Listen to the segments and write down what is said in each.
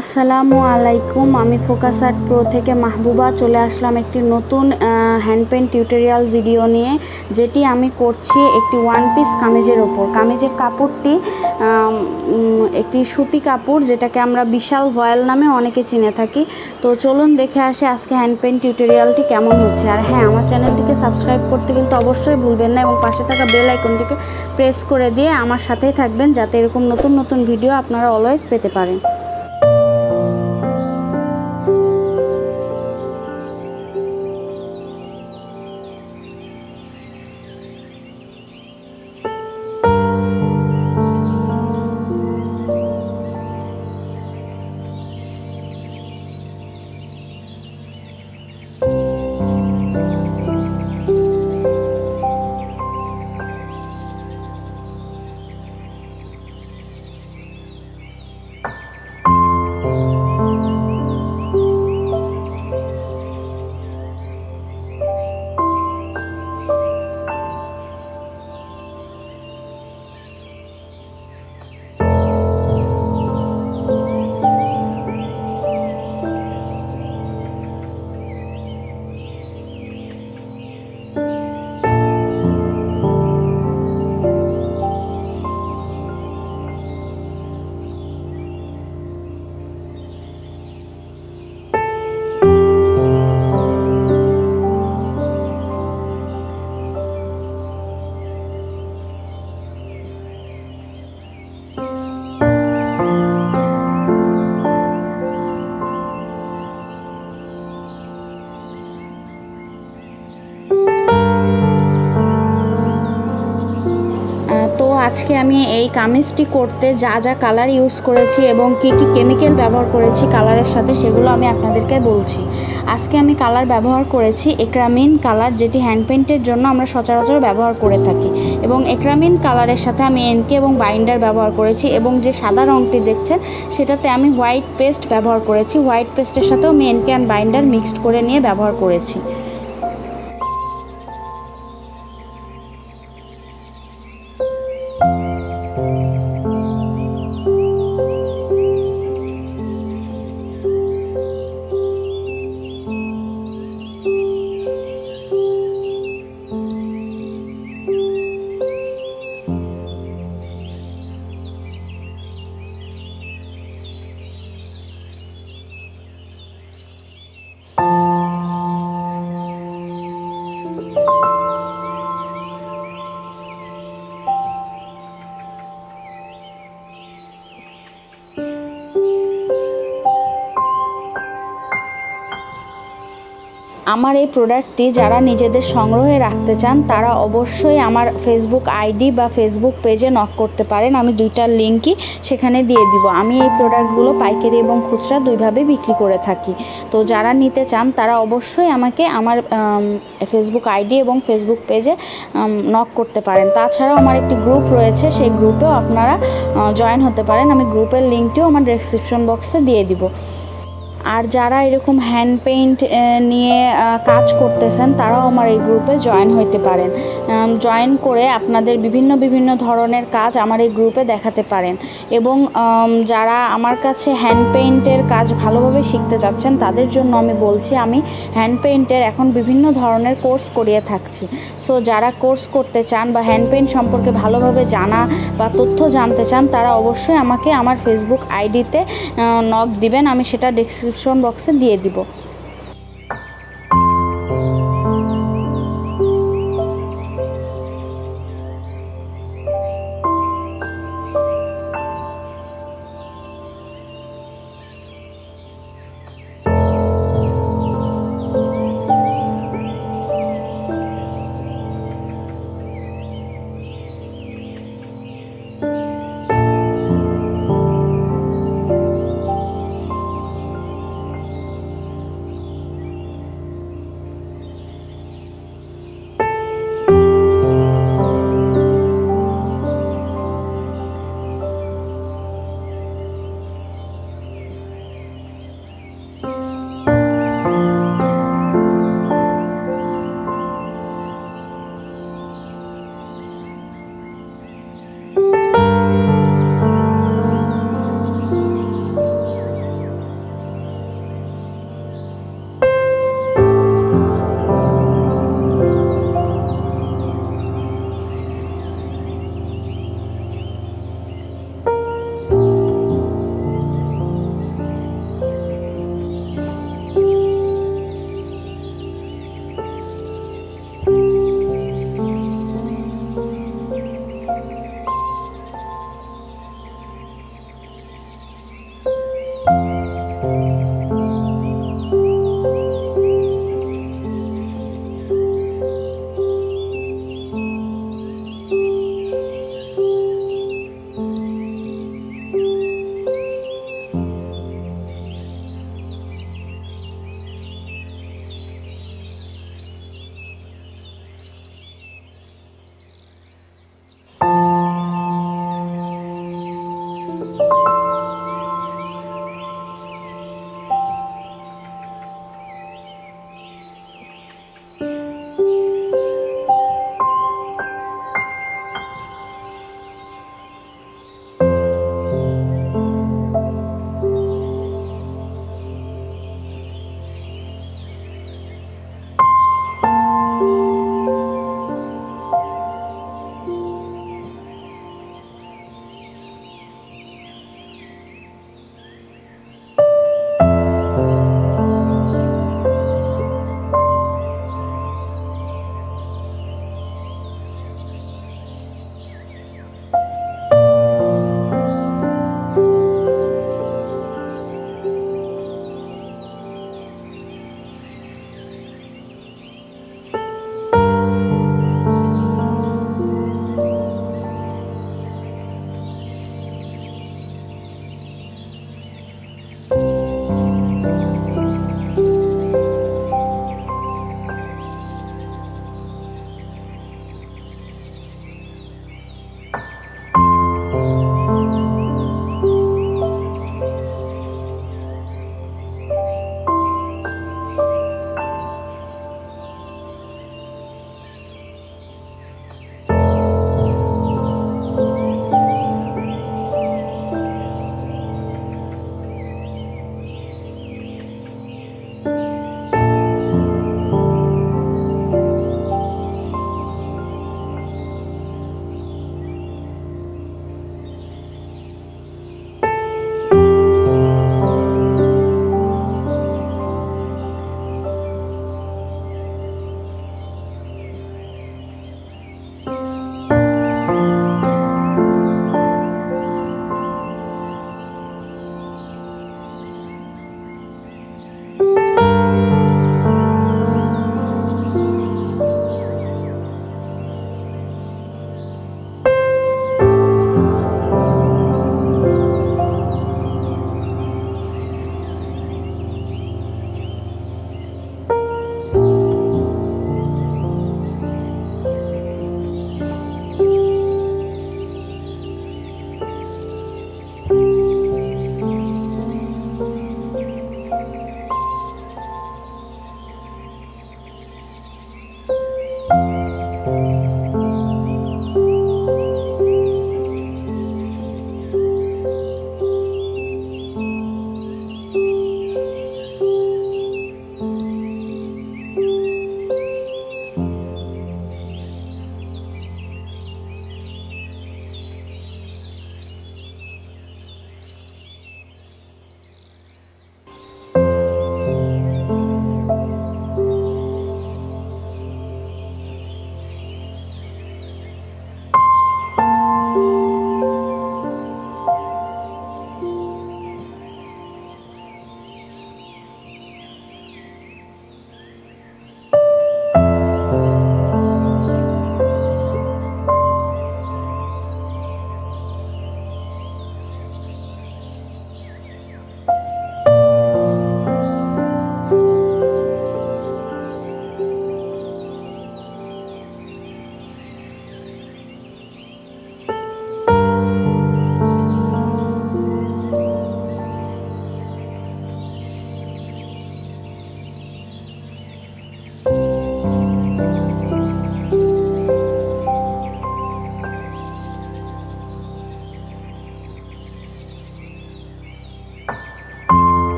আসসালামু আলাইকুম। আমি ফোকাস আর্ট প্রো থেকে মাহবুবা চলে আসলাম একটি নতুন হ্যান্ড পেইন্ট টিউটোরিয়াল ভিডিও নিয়ে, যেটি আমি করছি একটি ওয়ান পিস কামিজের ওপর। কামিজের কাপড়টি একটি সুতি কাপড়, যেটাকে আমরা বিশাল ভয়েল নামে অনেকে চিনে থাকি। তো চলুন দেখে আসে আজকে হ্যান্ড পেইন্ট টিউটোরিয়ালটি কেমন হচ্ছে। আর হ্যাঁ, আমার চ্যানেলটিকে সাবস্ক্রাইব করতে কিন্তু অবশ্যই ভুলবেন না এবং পাশে থাকা বেল আইকনটিকে প্রেস করে দিয়ে আমার সাথেই থাকবেন, যাতে এরকম নতুন নতুন ভিডিও আপনারা অলওয়েজ পেতে পারেন। তো আজকে আমি এই কামিজটি করতে যা যা কালার ইউজ করেছি এবং কি কি কেমিক্যাল ব্যবহার করেছি কালারের সাথে, সেগুলো আমি আপনাদেরকে বলছি। আজকে আমি কালার ব্যবহার করেছি একরামিন কালার, যেটি হ্যান্ড পেইন্টের জন্য আমরা সচরাচর ব্যবহার করে থাকি, এবং একরামিন কালারের সাথে আমি এনকে এবং বাইন্ডার ব্যবহার করেছি, এবং যে সাদা রঙটি দেখছেন সেটাতে আমি হোয়াইট পেস্ট ব্যবহার করেছি। হোয়াইট পেস্টের সাথেও আমি এনকে অ্যান্ড বাইন্ডার মিক্সড করে নিয়ে ব্যবহার করেছি। আমার এই প্রোডাক্টটি যারা নিজেদের সংগ্রহে রাখতে চান তারা অবশ্যই আমার ফেসবুক আইডি বা ফেসবুক পেজে নক করতে পারেন। আমি দুইটার লিঙ্কই সেখানে দিয়ে দিব। আমি এই প্রোডাক্টগুলো পাইকারি এবং খুচরা দুইভাবে বিক্রি করে থাকি। তো যারা নিতে চান তারা অবশ্যই আমাকে আমার ফেসবুক আইডি এবং ফেসবুক পেজে নক করতে পারেন। তাছাড়াও আমার একটি গ্রুপ রয়েছে, সেই গ্রুপেও আপনারা জয়েন হতে পারেন। আমি গ্রুপের লিঙ্কটিও আমার ডেসক্রিপশন বক্সে দিয়ে দিব। আর যারা এরকম হ্যান্ড পেইন্ট নিয়ে কাজ করতেছেন তারাও আমার এই গ্রুপে জয়েন হইতে পারেন। জয়েন করে আপনাদের বিভিন্ন ধরনের কাজ আমার এই গ্রুপে দেখাতে পারেন। এবং যারা আমার কাছে হ্যান্ড পেইন্টের কাজ ভালোভাবে শিখতে চাচ্ছেন তাদের জন্য আমি বলছি, আমি হ্যান্ড পেইন্টের এখন বিভিন্ন ধরনের কোর্স করিয়ে থাকছি। সো যারা কোর্স করতে চান বা হ্যান্ড পেইন্ট সম্পর্কে ভালোভাবে জানা বা তথ্য জানতে চান তারা অবশ্যই আমাকে আমার ফেসবুক আইডিতে নক দিবেন। আমি সেটা ডেসক্রিপশন বক্সে দিয়ে দিব।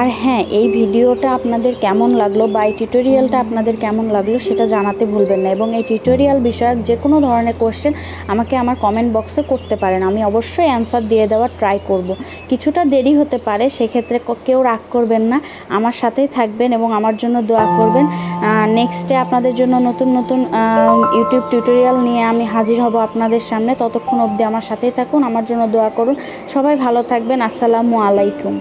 আর হ্যাঁ, এই ভিডিওটা আপনাদের কেমন লাগলো বা এই টিউটোরিয়ালটা আপনাদের কেমন লাগলো সেটা জানাতে ভুলবেন না। এবং এই টিউটোরিয়াল বিষয়ক যে কোনো ধরনের কোয়েশ্চেন আমাকে আমার কমেন্ট বক্সে করতে পারেন, আমি অবশ্যই অ্যান্সার দিয়ে দেওয়ার ট্রাই করব। কিছুটা দেরি হতে পারে, সেক্ষেত্রে কেউ রাগ করবেন না, আমার সাথেই থাকবেন এবং আমার জন্য দোয়া করবেন। নেক্সটে আপনাদের জন্য নতুন নতুন ইউটিউব টিউটোরিয়াল নিয়ে আমি হাজির হব আপনাদের সামনে। ততক্ষণ অবধি আমার সাথেই থাকুন, আমার জন্য দোয়া করুন। সবাই ভালো থাকবেন। আসসালামু আলাইকুম।